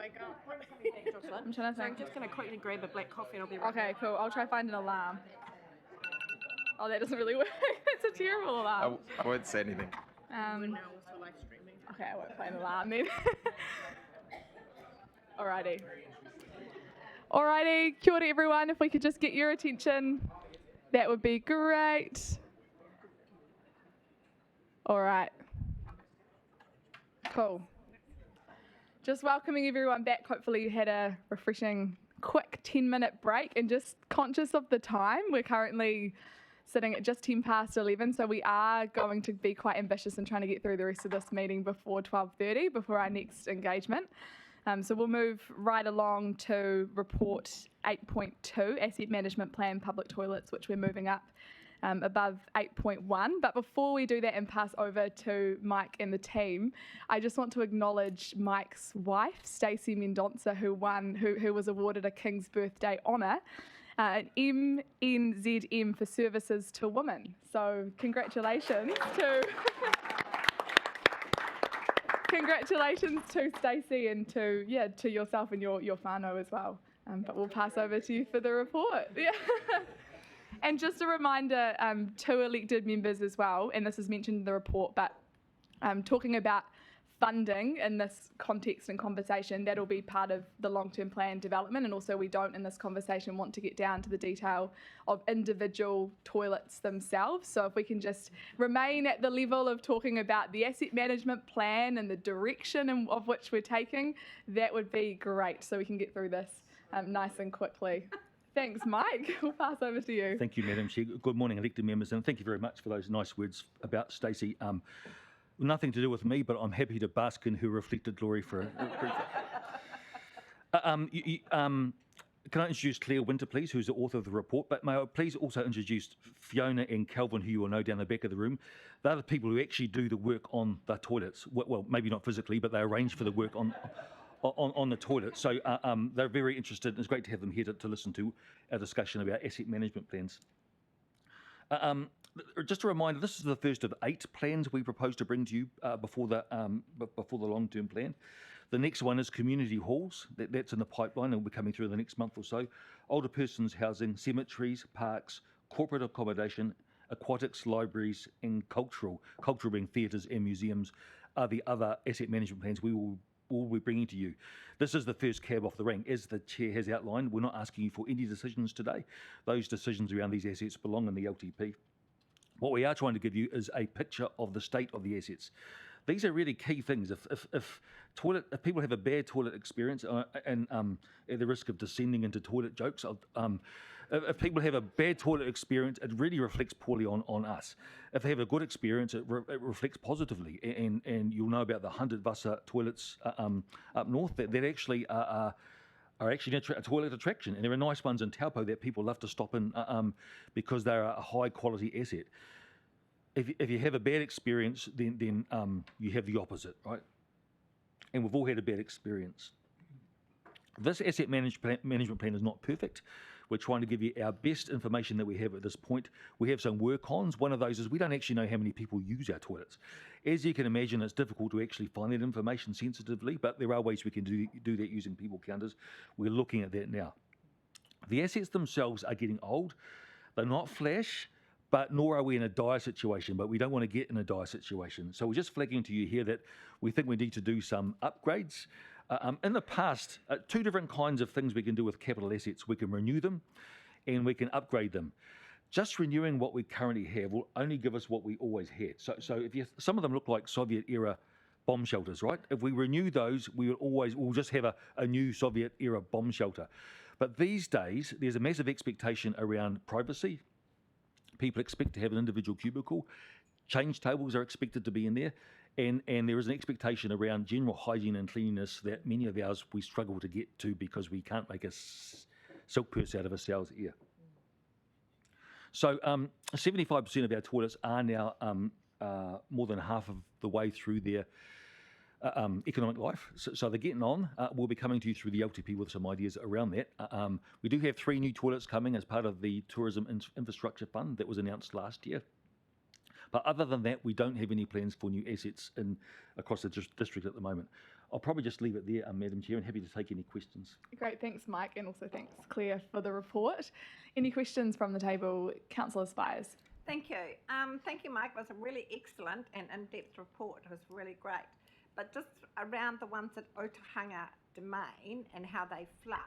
wake up. I'm trying to So I'm think. just going to quickly grab a black coffee and I'll be right Okay, cool. I'll try find an alarm. Oh, that doesn't really work. It's a terrible alarm. I won't say anything. now with the live streaming. Okay, I won't play an alarm then. Alrighty, kia ora everyone. If we could just get your attention, that would be great. Alright. Cool. Just welcoming everyone back. Hopefully you had a refreshing, quick 10-minute break, and just conscious of the time. We're currently sitting at just 10 past 11, so we are going to be quite ambitious in trying to get through the rest of this meeting before 12:30, before our next engagement. So we'll move right along to report 8.2, Asset Management Plan, Public Toilets, which we're moving up above 8.1. But before we do that and pass over to Mike and the team, I just want to acknowledge Mike's wife, Stacey Mendonça, who was awarded a King's Birthday honour, an MNZM for services to women. So congratulations to... Congratulations to Stacey and to yourself and your whānau as well. But we'll pass over to you for the report. Yeah. And just a reminder to elected members as well, and this is mentioned in the report, but talking about funding in this context and conversation, that'll be part of the long-term plan development, and also we don't in this conversation want to get down to the detail of individual toilets themselves. So if we can just remain at the level of talking about the asset management plan and the direction of which we're taking, that would be great, so we can get through this nice and quickly. Thanks, Mike. We'll pass over to you. Thank you, Madam Chair. Good morning, elected members, and thank you very much for those nice words about Stacey. Nothing to do with me, but I'm happy to bask in her reflected glory for can I introduce Claire Winter, please, who's the author of the report, but may I please also introduce Fiona and Calvin, who you will know down the back of the room. They're the people who actually do the work on the toilets. Well, maybe not physically, but they arrange for the work on the toilet. So they're very interested, and it's great to have them here to listen to our discussion about asset management plans. Just a reminder, this is the first of 8 plans we propose to bring to you before the long-term plan. The next one is community halls. That's in the pipeline and will be coming through the next month or so. Older persons housing, cemeteries, parks, corporate accommodation, aquatics, libraries, and cultural being theatres and museums are the other asset management plans we will be bringing to you. This is the first cab off the rank. As the Chair has outlined, we're not asking you for any decisions today. Those decisions around these assets belong in the LTP. What we are trying to give you is a picture of the state of the assets. These are really key things. If people have a bad toilet experience, and at the risk of descending into toilet jokes, if people have a bad toilet experience, it really reflects poorly on us. If they have a good experience, it reflects positively. And you'll know about the 100 Wasser toilets up north that actually are actually a toilet attraction, and there are nice ones in Taupo that people love to stop in because they're a high quality asset. If you have a bad experience, then you have the opposite, right? And we've all had a bad experience. This asset management plan is not perfect. We're trying to give you our best information that we have at this point. We have some work-ons. One of those is we don't actually know how many people use our toilets. As you can imagine, it's difficult to actually find that information sensitively, but there are ways we can do that using people counters. We're looking at that now. The assets themselves are getting old. They're not flash, but nor are we in a dire situation, but we don't want to get in a dire situation. So we're just flagging to you here that we think we need to do some upgrades. In the past, 2 different kinds of things we can do with capital assets. We can renew them and we can upgrade them. Just renewing what we currently have will only give us what we always had. So some of them look like Soviet era bomb shelters, right? If we renew those, we'll just have a new Soviet era bomb shelter. But these days, there's a massive expectation around privacy. People expect to have an individual cubicle. Change tables are expected to be in there. And there is an expectation around general hygiene and cleanliness that many of ours we struggle to get to because we can't make a silk purse out of a sow's ear. So 75% of our toilets are now more than half of the way through their economic life. So they're getting on. We'll be coming to you through the LTP with some ideas around that. We do have 3 new toilets coming as part of the Tourism Infrastructure Fund that was announced last year. But other than that, we don't have any plans for new assets across the district at the moment. I'll probably just leave it there, Madam Chair, and happy to take any questions. Great, thanks, Mike, and also thanks, Claire, for the report. Any questions from the table? Councillor Spires. Thank you. Thank you, Mike. It was a really excellent and in-depth report. It was really great. But just around the ones at Otahanga Domain and how they flood,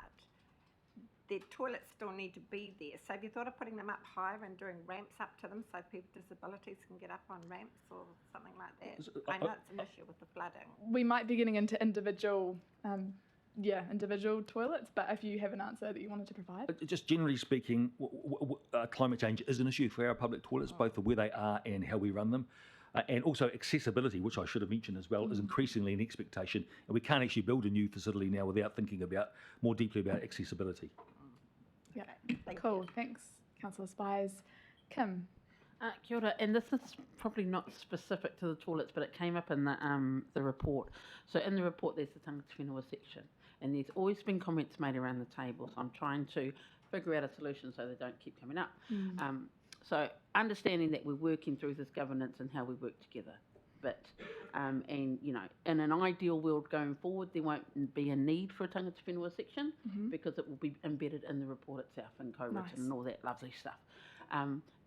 their toilets still need to be there. So have you thought of putting them up higher and doing ramps up to them so people with disabilities can get up on ramps or something like that? I know it's an issue with the flooding. We might be getting into individual toilets, but if you have an answer that you wanted to provide. Just generally speaking, climate change is an issue for our public toilets, both for where they are and how we run them. And also accessibility, which I should have mentioned as well, is increasingly an expectation. And we can't actually build a new facility now without thinking more deeply about accessibility. Yeah, cool. Thanks, Councillor Spires. Kim. Kia ora, and this is probably not specific to the toilets, but it came up in the report. So in the report, there's the tangata whenua section, and there's always been comments made around the table. So I'm trying to figure out a solution so they don't keep coming up. So understanding that we're working through this governance and how we work together. But, and you know, in an ideal world going forward, there won't be a need for a tangata whenua section because it will be embedded in the report itself and co-written and all that lovely stuff.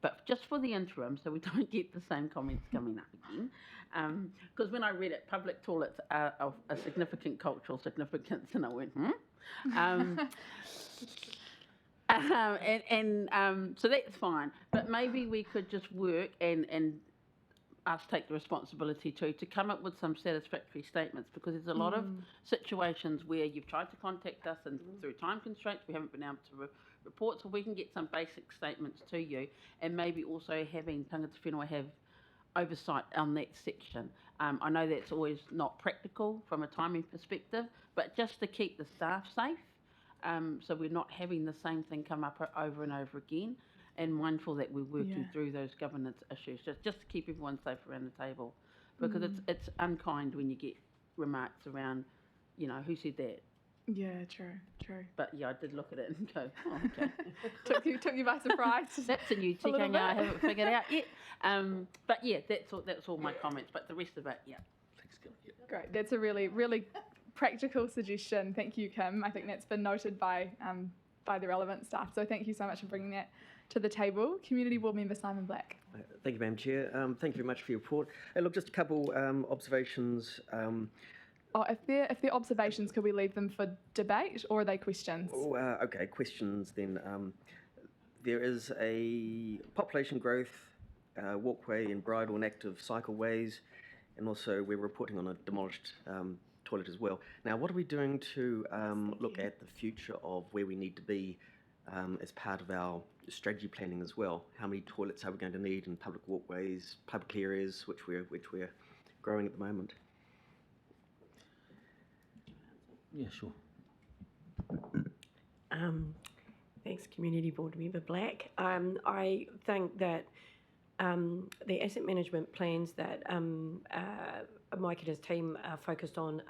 But just for the interim, so we don't get the same comments coming up again, because when I read it, public toilets are of a significant cultural significance, and I went, so that's fine. But maybe we could just work and us take the responsibility to come up with some satisfactory statements, because there's a lot of situations where you've tried to contact us and through time constraints we haven't been able to report, so we can get some basic statements to you, and maybe also having tangata whenua have oversight on that section. I know that's always not practical from a timing perspective, but just to keep the staff safe, so we're not having the same thing come up over and over again, and mindful that we're working through those governance issues, just to keep everyone safe around the table, because it's unkind when you get remarks around, you know, who said that. Yeah, true. But yeah, I did look at it and go, oh, okay. took you by surprise. That's a new ticking I haven't figured out yet. But yeah, that's all my comments. But the rest of it, yeah. Thanks, Kim. Yeah. Great. That's a really, really practical suggestion. Thank you, Kim. I think that's been noted by the relevant staff. So thank you so much for bringing that to the table. Community Board Member Simon Black. Thank you, Madam Chair. Thank you very much for your report. Look, just a couple observations. If they're observations, could we leave them for debate, or are they questions? Okay, questions then. There is a population growth, walkway and bridle and active cycleways, and also we're reporting on a demolished toilet as well. Now, what are we doing to look at the future of where we need to be as part of our strategy planning as well? How many toilets are we going to need in public walkways, public areas, which we're growing at the moment? Yeah, sure. Thanks, Community Board Member Black. I think that the asset management plans that Mike and his team are focused on,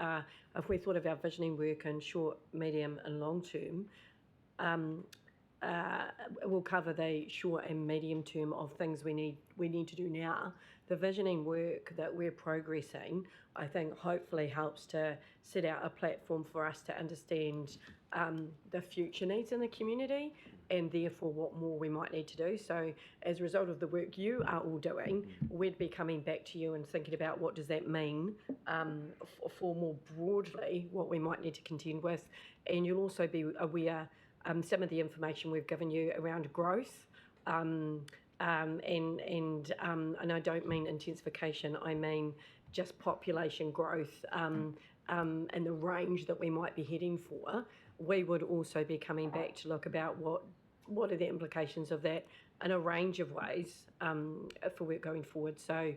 if we thought of our visioning work in short, medium and long term, will cover the short and medium term of things we need to do now. The visioning work that we're progressing, I think, hopefully helps to set out a platform for us to understand the future needs in the community, and therefore what more we might need to do. So as a result of the work you are all doing, we'd be coming back to you and thinking about what does that mean for more broadly what we might need to contend with. And you'll also be aware some of the information we've given you around growth, and I don't mean intensification, I mean just population growth, and the range that we might be heading for. We would also be coming back to look about what are the implications of that in a range of ways for work going forward. So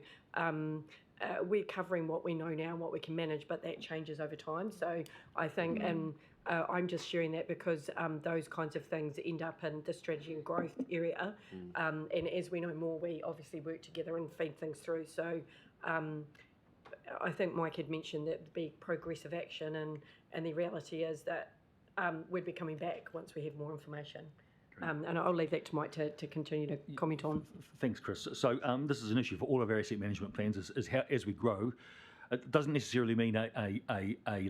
we're covering what we know now and what we can manage, but that changes over time. So I think, and I'm just sharing that because those kinds of things end up in the strategy and growth area. And as we know more, we obviously work together and feed things through. So I think Mike had mentioned that there'd be progressive action, and the reality is that we'd be coming back once we have more information. And I'll leave that to Mike to continue to comment on. Thanks, Chris. So this is an issue for all of our asset management plans, is how, as we grow, It doesn't necessarily mean a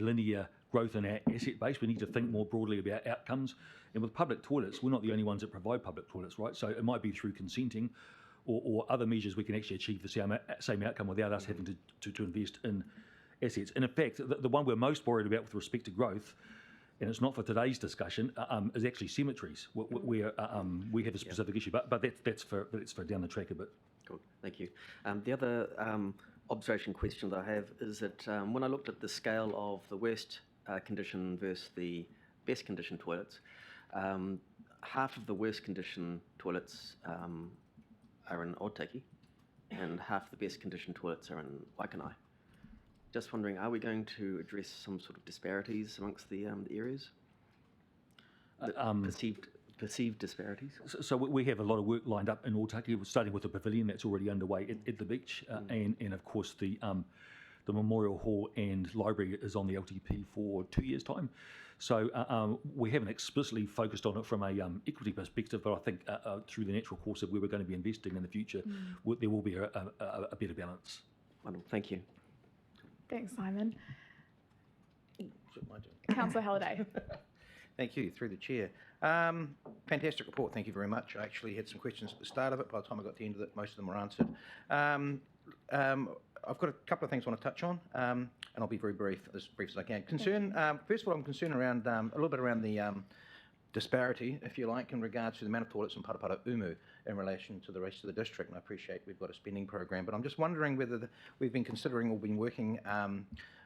linear growth in our asset base. We need to think more broadly about outcomes. And with public toilets, we're not the only ones that provide public toilets, right? So it might be through consenting or other measures we can actually achieve the same outcome without us having to invest in assets. And in fact, the one we're most worried about with respect to growth, and it's not for today's discussion, is actually cemeteries, where we have a specific issue. But that's for down the track a bit. Cool, thank you. The other observation question that I have is that when I looked at the scale of the worst condition versus the best condition toilets, half of the worst condition toilets are in Otaki, and half the best condition toilets are in Waikanai. Just wondering, are we going to address some sort of disparities amongst the areas? Perceived disparities? So we have a lot of work lined up in Otaki. We're starting with the pavilion that's already underway at the beach, and of course the Memorial Hall and Library is on the LTP for 2 years' time. So we haven't explicitly focused on it from a equity perspective, but I think through the natural course of where we're going to be investing in the future, there will be a better balance. Wonderful, thank you. Thanks, Simon. My turn. Councillor Halliday. Thank you, through the chair. Fantastic report, thank you very much. I actually had some questions at the start of it. By the time I got to the end of it, most of them were answered. I've got a couple of things I want to touch on, and I'll be very brief as I can. First of all, I'm concerned around a little bit around the disparity, if you like, in regards to the amount of toilets in Parapara Umu in relation to the rest of the district. And I appreciate we've got a spending program, but I'm just wondering whether we've been considering or been working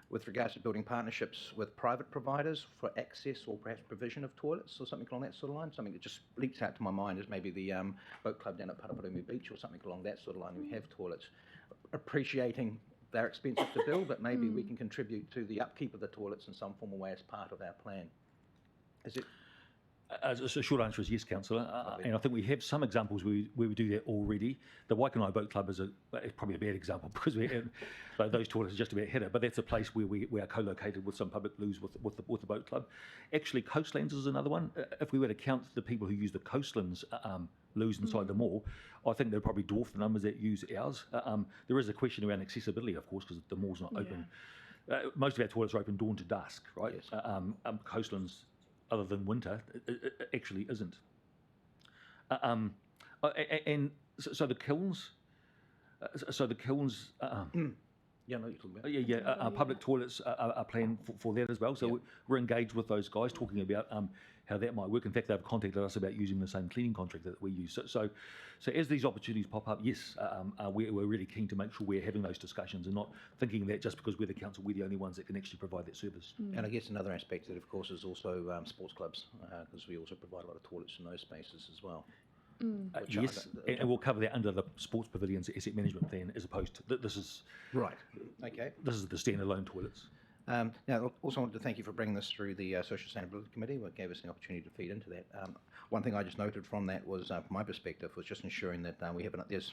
with regards to building partnerships with private providers for access or perhaps provision of toilets or something along that sort of line. Something that just leaps out to my mind is maybe the boat club down at Parapara Umu Beach or something along that sort of line who have toilets. Appreciating they're expensive to build, but maybe we can contribute to the upkeep of the toilets in some form or way as part of our plan. Is it? So short answer is yes, Councillor, and I think we have some examples where we do that already. The Waikanai Boat Club is probably a bad example because those toilets are just about hit it, but that's a place where we are co-located with some public loos with the boat club. Actually, Coastlands is another one. If we were to count the people who use the Coastlands loos inside the mall, I think they'd probably dwarf the numbers that use ours. There is a question around accessibility, of course, because the mall's not open. Most of our toilets are open dawn to dusk, right? Yes. Coastlands, other than winter, it actually isn't. And so the kilns. Yeah, I know what you're talking about. Public toilets are planned for that as well. So we're engaged with those guys, talking about how that might work. In fact, they've contacted us about using the same cleaning contractor that we use. So as these opportunities pop up, yes, we're really keen to make sure we're having those discussions and not thinking that just because we're the council, we're the only ones that can actually provide that service. And I guess another aspect of it, of course, is also sports clubs, because we also provide a lot of toilets in those spaces as well. Yes, and we'll cover that under the sports pavilions asset management plan, as opposed to this is right. Okay. This is the standalone toilets. Now, I also wanted to thank you for bringing this through the Social Sustainability Committee, what gave us the opportunity to feed into that. One thing I just noted from that was, from my perspective, was just ensuring that we have there's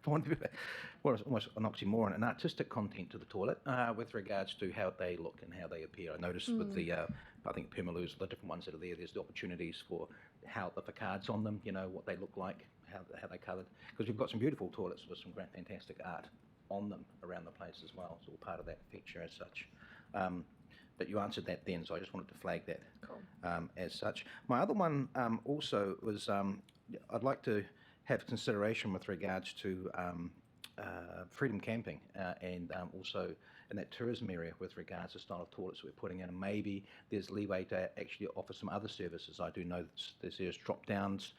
almost an oxymoron, an artistic content to the toilet with regards to how they look and how they appear. I noticed with the, I think Permaloos, the different ones that are there's the opportunities for how the facades on them, what they look like, how they're coloured. Because we've got some beautiful toilets with some great, fantastic art on them around the place as well. It's all part of that feature as such. But you answered that then, so I just wanted to flag that as such. My other one also was I'd like to have consideration with regards to freedom camping and also in that tourism area with regards to style of toilets we're putting in, and maybe there's leeway to actually offer some other services. I do know there's drop-downs,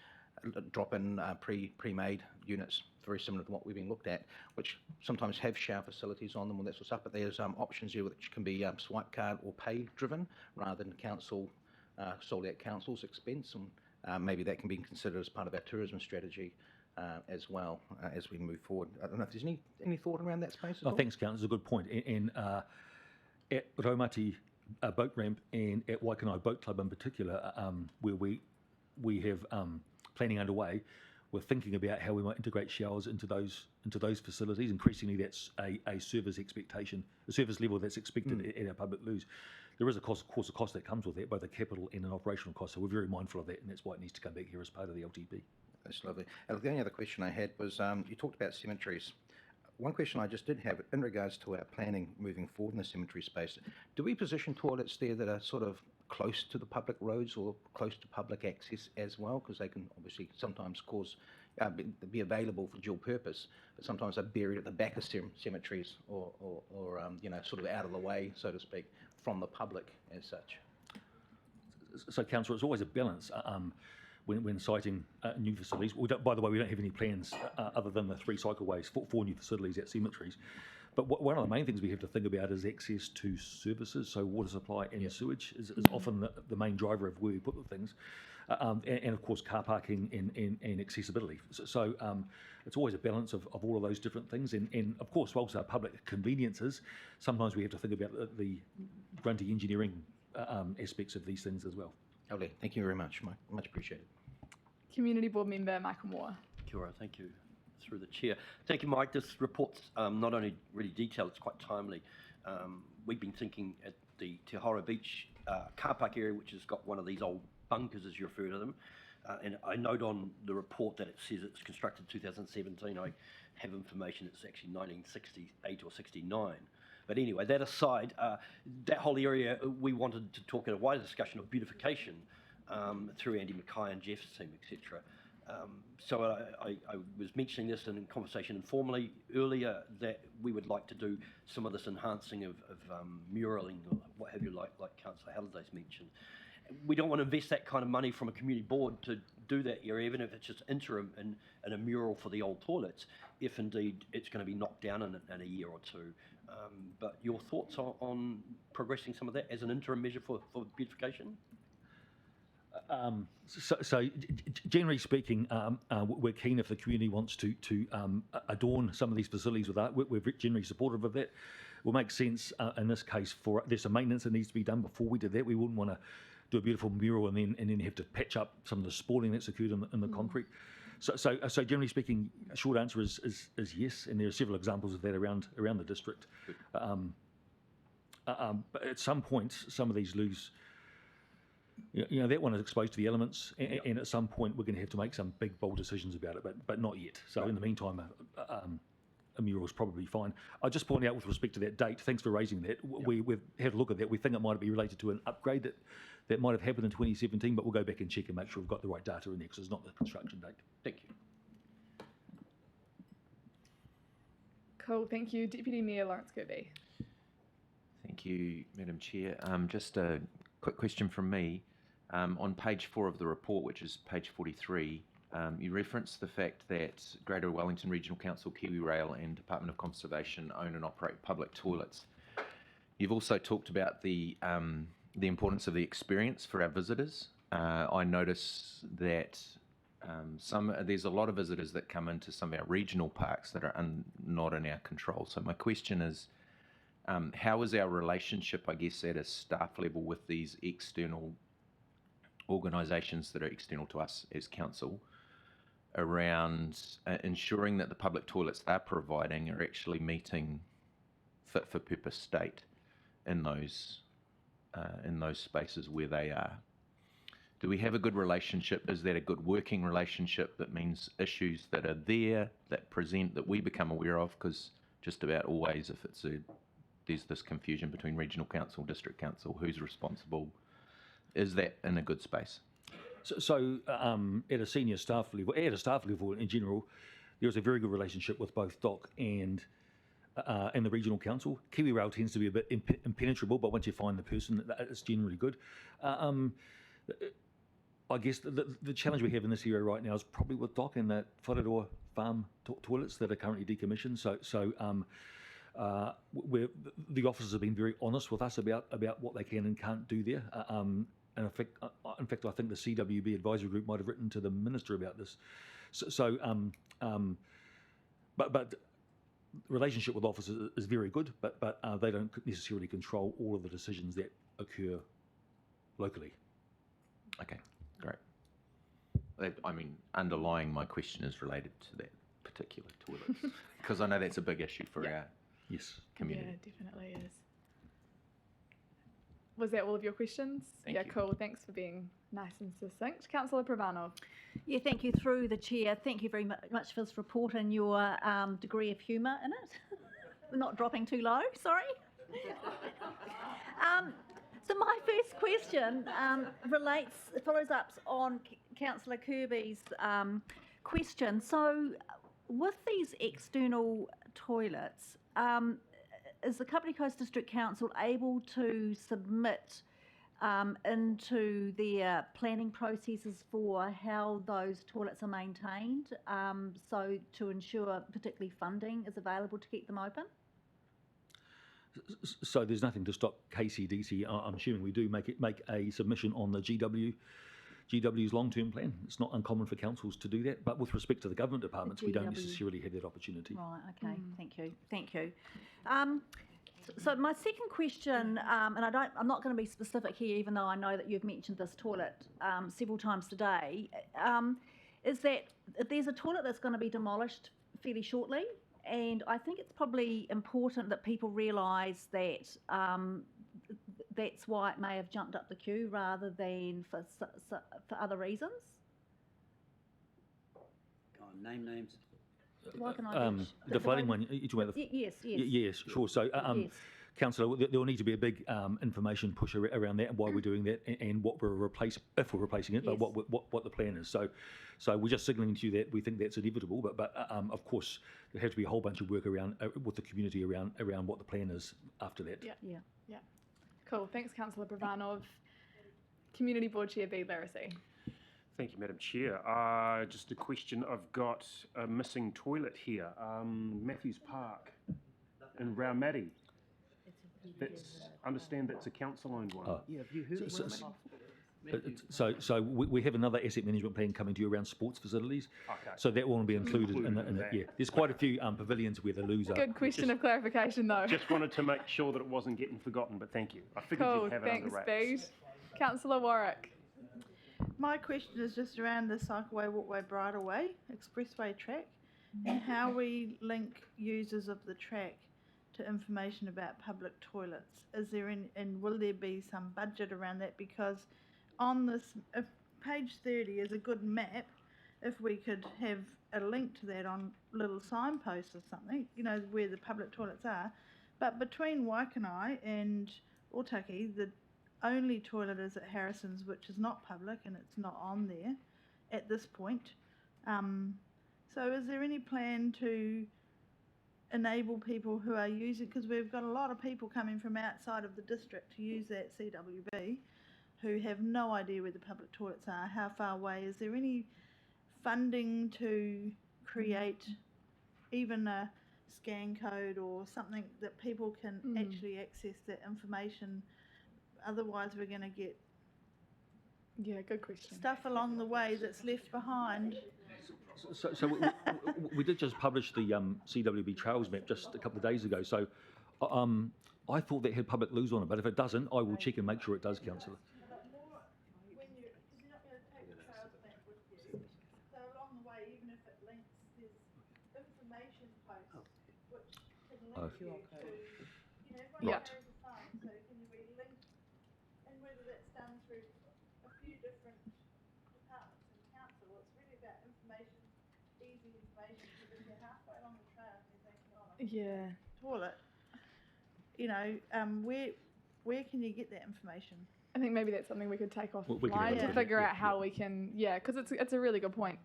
drop-in pre-made units, very similar to what we've been looked at, which sometimes have shower facilities on them and that sort of stuff, but there's options here which can be swipe card or pay driven rather than council, solely at council's expense, and maybe that can be considered as part of our tourism strategy as well as we move forward. I don't know if there's any thought around that space at all? Thanks, Councillor, it's a good point. And at Raumati Boat Ramp and at Waikanai Boat Club in particular, where we have planning underway, we're thinking about how we might integrate showers into those facilities. Increasingly, that's a service expectation, a service level that's expected at our public loos. There is, of course, a cost that comes with that, both a capital and an operational cost. So we're very mindful of that, and that's why it needs to come back here as part of the LTP. That's lovely. The only other question I had was you talked about cemeteries. one question I just did have in regards to our planning moving forward in the cemetery space. Do we position toilets there that are sort of close to the public roads or close to public access as well? Because they can obviously sometimes be available for dual purpose, but sometimes they're buried at the back of cemeteries or sort of out of the way, so to speak, from the public as such. So, Councillor, it's always a balance when citing new facilities. By the way, we don't have any plans other than the 3 cycleways for new facilities at cemeteries. But one of the main things we have to think about is access to services. So water supply and sewage is often the main driver of where we put the things. And of course, car parking and accessibility. So it's always a balance of all of those different things. And of course, whilst our public conveniences, sometimes we have to think about the grunty engineering aspects of these things as well. Lovely. Thank you very much, Mike. Much appreciated. Community Board Member Michael Moore. Kia ora, thank you. Through the chair. Thank you, Mike. This report's not only really detailed, it's quite timely. We've been thinking at the Te Hora Beach car park area, which has got one of these old bunkers, as you refer to them. And I note on the report that it says it's constructed 2017. I have information it's actually 1968 or 69. But anyway, that aside, that whole area, we wanted to talk in a wider discussion of beautification through Andy Mackay and Jeff's team, etc. So I was mentioning this in conversation informally earlier that we would like to do some of this enhancing of muraling or what have you, like Councillor Halliday's mentioned. We don't want to invest that kind of money from a community board to do that area, even if it's just interim and a mural for the old toilets, if indeed it's going to be knocked down in a year or two. But your thoughts on progressing some of that as an interim measure for beautification? So generally speaking, we're keen if the community wants to adorn some of these facilities with art. We're generally supportive of that. It will make sense in this case there's some maintenance that needs to be done before we did that. We wouldn't want to do a beautiful mural and then have to patch up some of the spalling that's occurred in the concrete. So generally speaking, a short answer is yes, and there are several examples of that around the district. But at some point, some of these lose. That one is exposed to the elements, and at some point we're going to have to make some big, bold decisions about it, but not yet. So in the meantime, a mural is probably fine. I'll just point out with respect to that date, thanks for raising that. We've had a look at that. We think it might be related to an upgrade that might have happened in 2017, but we'll go back and check and make sure we've got the right data in there because it's not the construction date. Thank you. Cool, thank you. Deputy Mayor Lawrence Kirby. Thank you, Madam Chair. Just a quick question from me. On page 4 of the report, which is page 43, you reference the fact that Greater Wellington Regional Council, Kiwi Rail and Department of Conservation own and operate public toilets. You've also talked about the importance of the experience for our visitors. I notice that there's a lot of visitors that come into some of our regional parks that are not in our control. So my question is, how is our relationship, I guess, at a staff level with these external organisations that are external to us as council around ensuring that the public toilets they're providing are actually meeting fit for purpose state in those spaces where they are? Do we have a good relationship? Is that a good working relationship that means issues that are there, that present, that we become aware of? Because just about always, if there's this confusion between regional council, district council, who's responsible, is that in a good space? So at a senior staff level, in general, there's a very good relationship with both DOC and the regional council. Kiwi Rail tends to be a bit impenetrable, but once you find the person, it's generally good. I guess the challenge we have in this area right now is probably with DOC and the Whareroa farm toilets that are currently decommissioned. The officers have been very honest with us about what they can and can't do there. And in fact, I think the CWB advisory group might have written to the minister about this. But the relationship with officers is very good, but they don't necessarily control all of the decisions that occur locally. Okay, great. I mean, underlying my question is related to that particular toilet, because I know that's a big issue for our Yes. community. Yeah, definitely is. Was that all of your questions? Thank yeah, you. cool. Thanks for being nice and succinct. Councillor Pravanov. Yeah, thank you through the chair. Thank you very much for this report and your degree of humour in it. We're not dropping too low, sorry. So my first question follows up on Councillor Kirby's question. So with these external toilets, is the Kapiti Coast District Council able to submit into their planning processes for how those toilets are maintained, so to ensure particularly funding is available to keep them open? So there's nothing to stop KCDC. I'm assuming we do make a submission on the GW's long-term plan. It's not uncommon for councils to do that, but with respect to the government departments, we don't necessarily have that opportunity. Right. Okay. Thank you. So my second question, and I'm not going to be specific here, even though I know that you've mentioned this toilet several times today, is that there's a toilet that's going to be demolished fairly shortly. And I think it's probably important that people realise that that's why it may have jumped up the queue rather than for other reasons. Go on, name names. Why can I the flooding one, you're talking about yes. Yes, sure. So, Yes. Councillor, there will need to be a big information push around that and why we're doing that and what we're replacing, if we're replacing it, Yes. but what the plan is. So we're just signalling to you that we think that's inevitable, but of course there has to be a whole bunch of work around with the community around what the plan is after that. Yeah. Cool. Thanks, Councillor Pravanov. Community Board Chair B. Larissy. Thank you, Madam Chair. Just a question. I've got a missing toilet here. Matthews Park in Raumati. Understand that's a council-owned one. Yeah, have you heard of Raumati? So we have another asset management plan coming to you around sports facilities. Okay. So that will be included in the yeah. There's quite a few pavilions where the loos are. Good question of clarification, though. Just wanted to make sure that it wasn't getting forgotten, but thank you. I figured Cool. you'd have it under Thanks, wraps. Bede. Councillor Warwick. My question is just around the cycleway, walkway, bridleway, expressway track, and how we link users of the track to information about public toilets. Is there and will there be some budget around that? Because on this, if page 30 is a good map, if we could have a link to that on little signposts or something, where the public toilets are. But between Waikanai and Otaki, the only toilet is at Harrison's, which is not public and it's not on there at this point. So is there any plan to enable people who are using, because we've got a lot of people coming from outside of the district to use that CWB who have no idea where the public toilets are, how far away. Is there any funding to create even a scan code or something that people can actually access that information? Otherwise we're going to get good question. stuff along the way that's left behind. So we did just publish the CWB Trails map just a couple of days ago. So I thought that had public loos on it, but if it doesn't, I will check and make sure it does, Councillor. So along the way, even if it links, there's information posts which can link you to, everyone Yeah. carries a phone, so can you be linked, and whether that's done through a few different departments in council, it's really about information, easy information, because if you're halfway along the trail and you're thinking, oh, Yeah. toilet, where can you get that information? I think maybe that's something we could take off We can line have a to look at figure it, out how we can, because it's a really good point.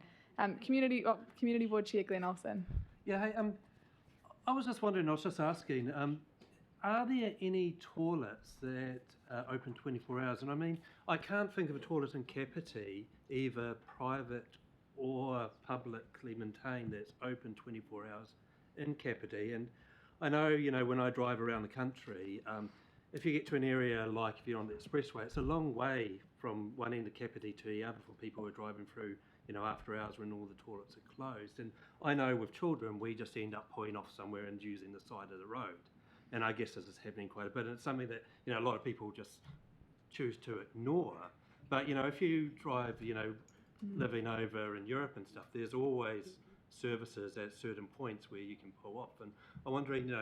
Community Board Chair Glenn Olsen. Yeah, hey, I was just wondering, I was just asking, are there any toilets that are open 24 hours? And I mean, I can't think of a toilet in Kāpiti, either private or publicly maintained, that's open 24 hours in Kāpiti. And I know, when I drive around the country, if you get to an area like if you're on the expressway, it's a long way from one end of Kāpiti to the other for people who are driving through, after hours when all the toilets are closed. And I know with children, we just end up pulling off somewhere and using the side of the road. And I guess this is happening quite a bit. And it's something that, a lot of people just choose to ignore. But, if you drive, living over in Europe and stuff, there's always services at certain points where you can pull off. And I'm wondering,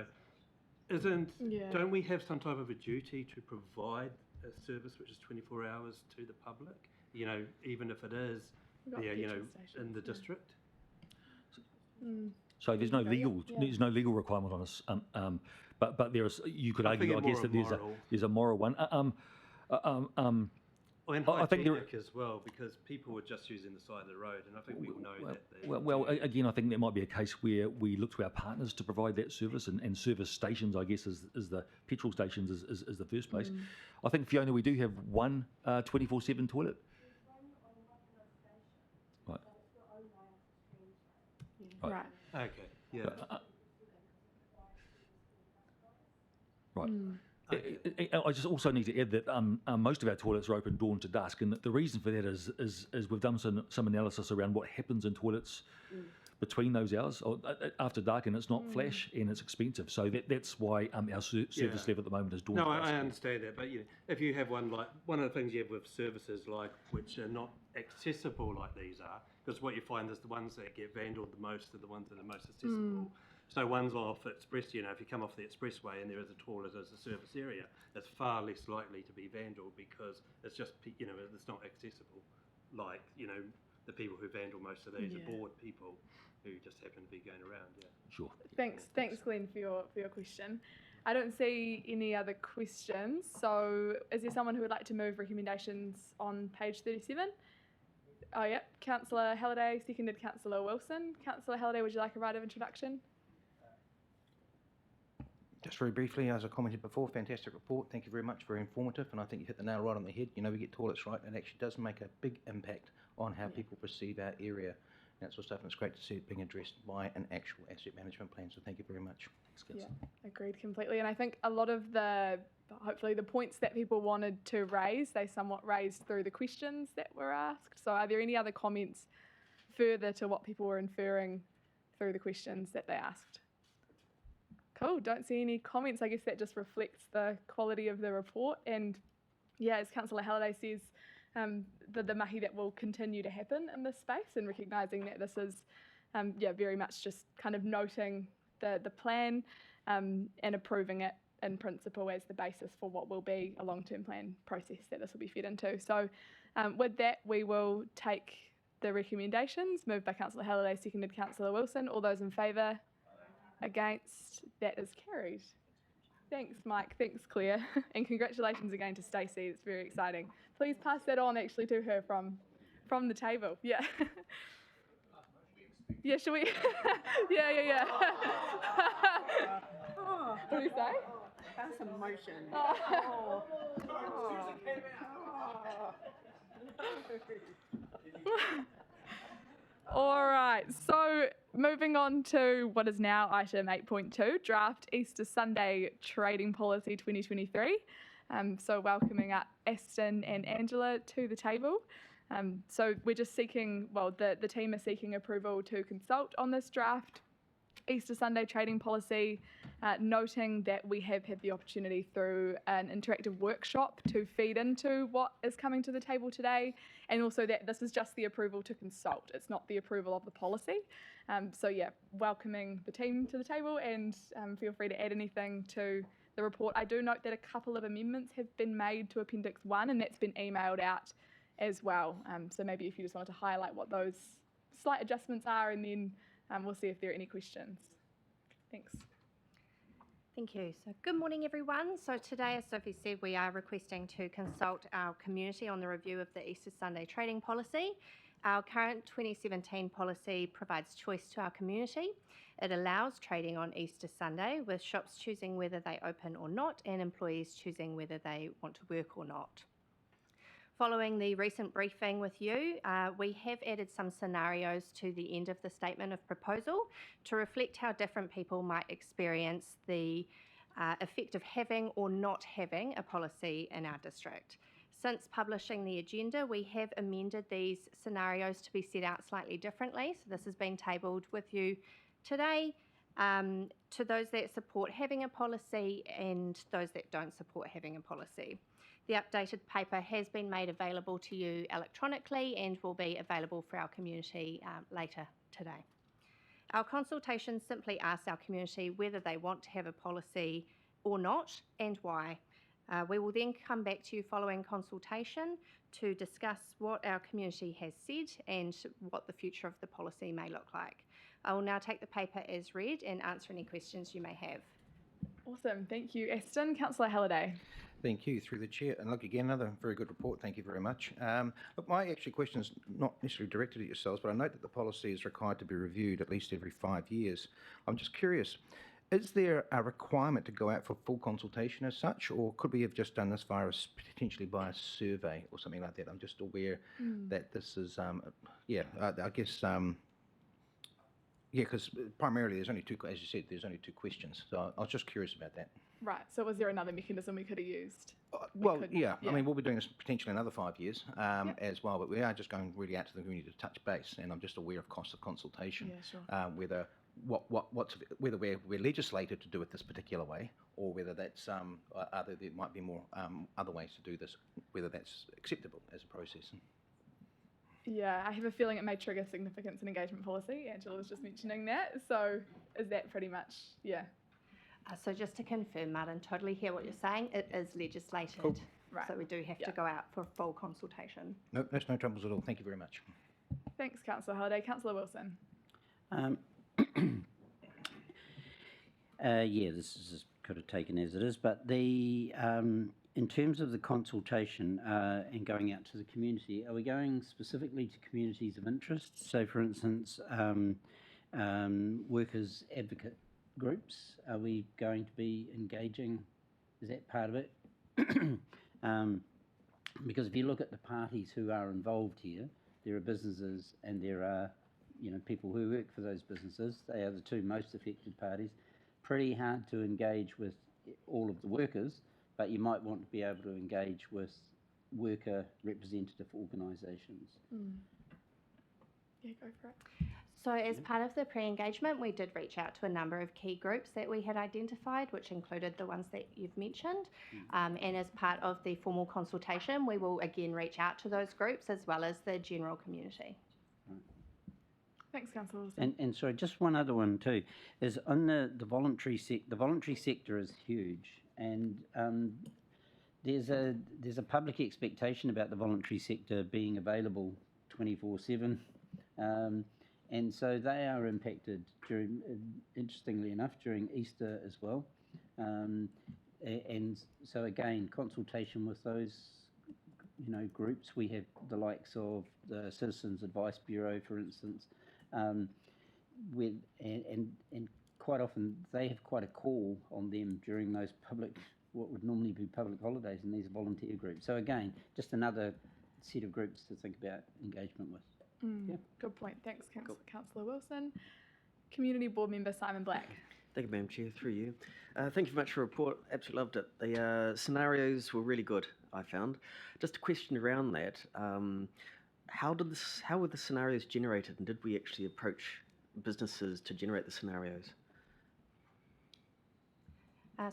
don't we have some type of a duty to provide a service which is 24 hours to the public? You know, even if it is We've got there, you know, petrol in the stations, yeah. district. So there's no legal Yeah. there's no legal requirement on us, but there is. You could I argue, think I guess, more that moral. there's a moral one. And I think there hygienic as well, because people were just using the side of the road, and I think we all know that. Again, I think that might be a case where we look to our partners to provide that service, and service stations, I guess, is the petrol stations is the first place. I think, Fiona, we do have one 24/7 toilet. Right. Right. Okay, yeah. Right. I just also need to add that most of our toilets are open dawn to dusk, and the reason for that is we've done some analysis around what happens in toilets between those hours or after dark, and it's not flash and it's expensive. So that's why our service level at the moment is dawn No, to dusk. I understand that, but you know, if you have one of the things you have with services like which are not accessible like these are, because what you find is the ones that get vandalled the most are the ones that are most accessible. So ones off express, you know, if you come off the expressway and there is a toilet as a service area, it's far less likely to be vandalled because it's just, you know, it's not accessible. Like, you know, the people who vandal most of these are bored people who just happen to be going around. Yeah. Sure. Thanks, Glenn, for your question. I don't see any other questions. So, is there someone who would like to move recommendations on page 37? Oh, yeah. Councillor Halliday, seconded Councillor Wilson. Councillor Halliday, would you like a right of introduction? Just very briefly, as I commented before, fantastic report. Thank you very much. Very informative, and I think you hit the nail right on the head. You know, we get toilets right, and it actually does make a big impact on how people perceive our area. That sort of stuff, and it's great to see it being addressed by an actual asset management plan. So thank you very much. Yeah, agreed completely. And I think a lot of hopefully the points that people wanted to raise, they somewhat raised through the questions that were asked. So are there any other comments further to what people were inferring through the questions that they asked? Cool, don't see any comments. I guess that just reflects the quality of the report. And yeah, as Councillor Halliday says, the mahi that will continue to happen in this space, and recognising that this is very much just kind of noting the plan and approving it in principle as the basis for what will be a long-term plan process that this will be fed into. So with that, we will take the recommendations, moved by Councillor Halliday, seconded Councillor Wilson. All those in favour? Against? That is carried. Thanks, Mike. Thanks, Claire. And congratulations again to Stacey. It's very exciting. Please pass that on actually to her from the table. Yeah. Yeah, shall we? Yeah. What do you say? That's emotion. All right, so moving on to what is now item 8.2, Draft Easter Sunday Trading Policy 2023. So welcoming up Aston and Angela to the table. So we're just seeking, the team are seeking approval to consult on this draft Easter Sunday trading policy, noting that we have had the opportunity through an interactive workshop to feed into what is coming to the table today, and also that this is just the approval to consult, it's not the approval of the policy. So yeah, welcoming the team to the table, and feel free to add anything to the report. I do note that a couple of amendments have been made to Appendix 1, and that's been emailed out as well. So maybe if you just wanted to highlight what those slight adjustments are, and then we'll see if there are any questions. Thanks. Thank you. So good morning, everyone. So today, as Sophie said, we are requesting to consult our community on the review of the Easter Sunday trading policy. Our current 2017 policy provides choice to our community. It allows trading on Easter Sunday, with shops choosing whether they open or not, and employees choosing whether they want to work or not. Following the recent briefing with you, we have added some scenarios to the end of the statement of proposal to reflect how different people might experience the effect of having or not having a policy in our district. Since publishing the agenda, we have amended these scenarios to be set out slightly differently. So this has been tabled with you today to those that support having a policy and those that don't support having a policy. The updated paper has been made available to you electronically and will be available for our community later today. Our consultation simply asks our community whether they want to have a policy or not, and why. We will then come back to you following consultation to discuss what our community has said and what the future of the policy may look like. I will now take the paper as read and answer any questions you may have. Awesome, thank you, Aston. Councillor Halliday. Thank you, through the chair. And look, again, another very good report. Thank you very much. Look, my actually question is not necessarily directed at yourselves, but I note that the policy is required to be reviewed at least every 5 years. I'm just curious, is there a requirement to go out for full consultation as such, or could we have just done this via potentially by a survey or something like that? I'm just aware that this is, I guess, because primarily there's only two, as you said, there's only two questions. So I was just curious about that. Right, so was there another mechanism we could have used? I mean, we'll be doing this potentially another 5 years as well, but we are just going really out to the community to touch base, and I'm just aware of cost of consultation, whether whether we're legislated to do it this particular way, or whether that's other there might be more other ways to do this, whether that's acceptable as a process. Yeah, I have a feeling it may trigger significance and engagement policy. Angela was just mentioning that. So is that pretty much, So just to confirm, Martin, totally hear what you're saying. It is legislated. Cool. Right. So we do have to go out for full consultation. No, that's no troubles at all. Thank you very much. Thanks, Councillor Halliday. Councillor Wilson. This is could have taken as it is, but the in terms of the consultation and going out to the community, are we going specifically to communities of interest? So, for instance, workers' advocate groups, are we going to be engaging? Is that part of it? Because if you look at the parties who are involved here, there are businesses and there are, people who work for those businesses. They are the two most affected parties. Pretty hard to engage with all of the workers, but you might want to be able to engage with worker representative organisations. Yeah, go for it. So as part of the pre-engagement, we did reach out to a number of key groups that we had identified, which included the ones that you've mentioned. And as part of the formal consultation, we will again reach out to those groups as well as the general community. Thanks, Councillor Wilson. And sorry, just one other one too, is on the voluntary sector. The voluntary sector is huge, and there's a public expectation about the voluntary sector being available 24/7. And so they are impacted during, interestingly enough, during Easter as well. And so again, consultation with those, groups. We have the likes of the Citizens Advice Bureau, for instance, and quite often they have quite a call on them during those what would normally be public holidays, and these are volunteer groups. So again, just another set of groups to think about engagement with. Good point. Thanks, Councillor Wilson. Community Board Member Simon Black. Thank you, Madam Chair, through you. Thank you very much for the report. Absolutely loved it. The scenarios were really good, I found. Just a question around that. How were the scenarios generated, and did we actually approach businesses to generate the scenarios?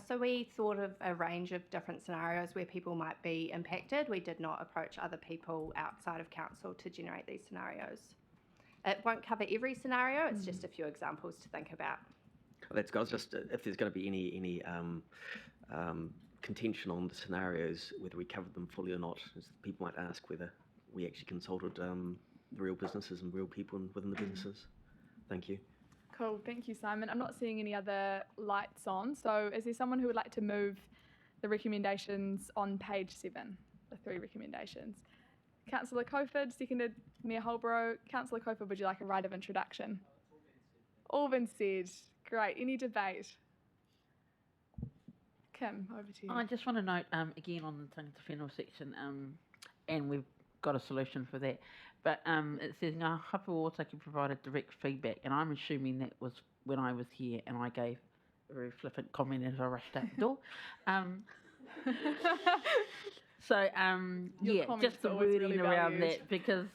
So we thought of a range of different scenarios where people might be impacted. We did not approach other people outside of council to generate these scenarios. It won't cover every scenario, it's just a few examples to think about. That's good. I was just if there's going to be any contention on the scenarios, whether we covered them fully or not, as people might ask whether we actually consulted the real businesses and real people within the businesses. Thank you. Cool, thank you, Simon. I'm not seeing any other lights on, so is there someone who would like to move the recommendations on page 7, the 3 recommendations? Councillor Cofford, seconded Mayor Holbrook. Councillor Cofford, would you like a right of introduction? All been said. Great. Any debate? Kim, over to you. I just want to note, again, on the tangata whenua section, and we've got a solution for that, but it says, ngā hapa o Otaki provided direct feedback, and I'm assuming that was when I was here and I gave a very flippant comment as I rushed out the door. So, just the wording really around that, because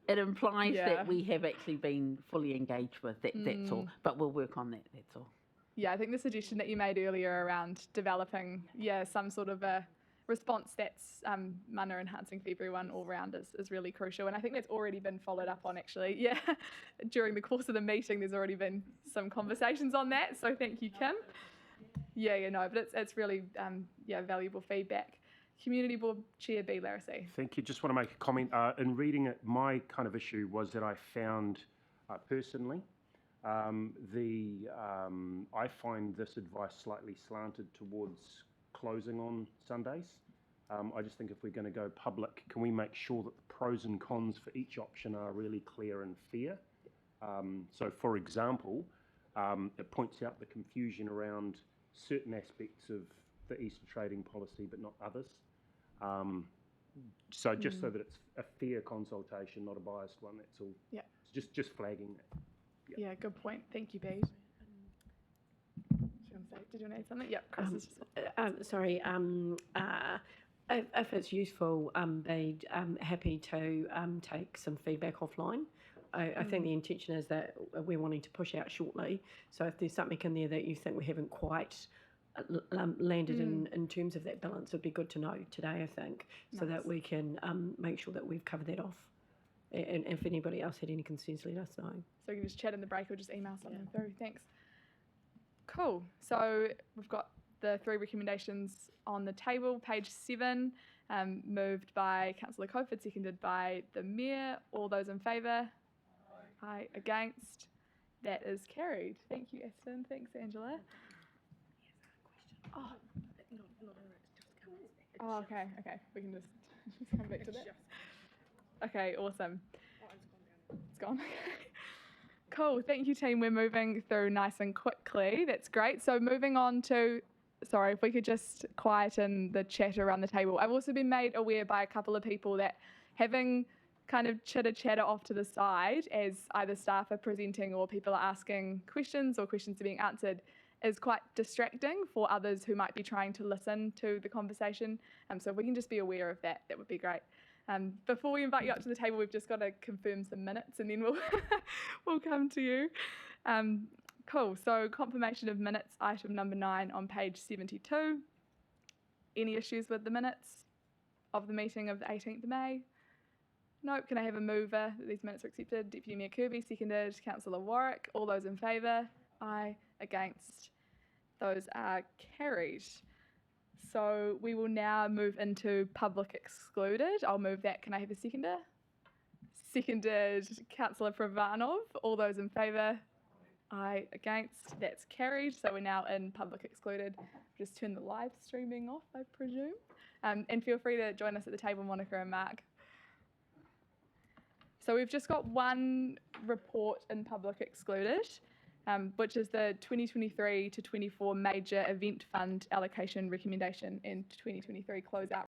it implies that we have actually been fully engaged with that's all, but we'll work on that, that's all. Yeah, I think the suggestion that you made earlier around developing, some sort of a response that's mana enhancing for everyone all round is really crucial, and I think that's already been followed up on actually. During the course of the meeting there's already been some conversations on that, so thank you, Kim. Yeah, no, but it's really valuable feedback. Community Board Chair B. Larissy. Thank you. Just want to make a comment. In reading it, my kind of issue was that I found personally I find this advice slightly slanted towards closing on Sundays. I just think if we're going to go public, can we make sure that the pros and cons for each option are really clear and fair? So, for example, it points out the confusion around certain aspects of the Easter trading policy, but not others. So just so that it's a fair consultation, not a biased one, that's all. Yeah. Just flagging that. Yeah, good point. Thank you, Bede. Did you want to add something? Yeah, Chris is just... Sorry. If it's useful, Bede, happy to take some feedback offline. I think the intention is that we're wanting to push out shortly. So if there's something in there that you think we haven't quite landed in terms of that balance, would be good to know today, I think, so that we can make sure that we've covered that off. And if anybody else had any concerns, let us know. So we can just chat in the break or just email something through. Thanks. Cool. So we've got the 3 recommendations on the table. Page 7, moved by Councillor Kāpiti, seconded by the Mayor. All those in favour? Aye. Against? That is carried. Thank you, Aston. Thanks, Angela. Oh, okay. We can just come back to that. Okay, awesome. It's gone. Cool. Thank you, team. We're moving through nice and quickly. That's great. So moving on to, sorry, if we could just quieten the chat around the table. I've also been made aware by a couple of people that having kind of chitter-chatter off to the side as either staff are presenting or people are asking questions or questions are being answered is quite distracting for others who might be trying to listen to the conversation. So if we can just be aware of that, that would be great. Before we invite you up to the table, we've just got to confirm some minutes and then we'll come to you. Cool, so confirmation of minutes, item number 9 on page 72. Any issues with the minutes of the meeting of the 18th of May? No. Can I have a mover that these minutes are accepted? Deputy Mayor Kirby, seconded. Councillor Warwick. All those in favour? Aye. Against? Those are carried. So we will now move into public excluded. I'll move that. Can I have a seconder? Seconded. Councillor Pravanov. All those in favour? Aye. Against? That's carried. So we're now in public excluded. Just turn the live streaming off, I presume. And feel free to join us at the table, Monica and Mark. So we've just got one report in public excluded, which is the 2023 to 24 Major Event Fund Allocation Recommendation and 2023 Closeout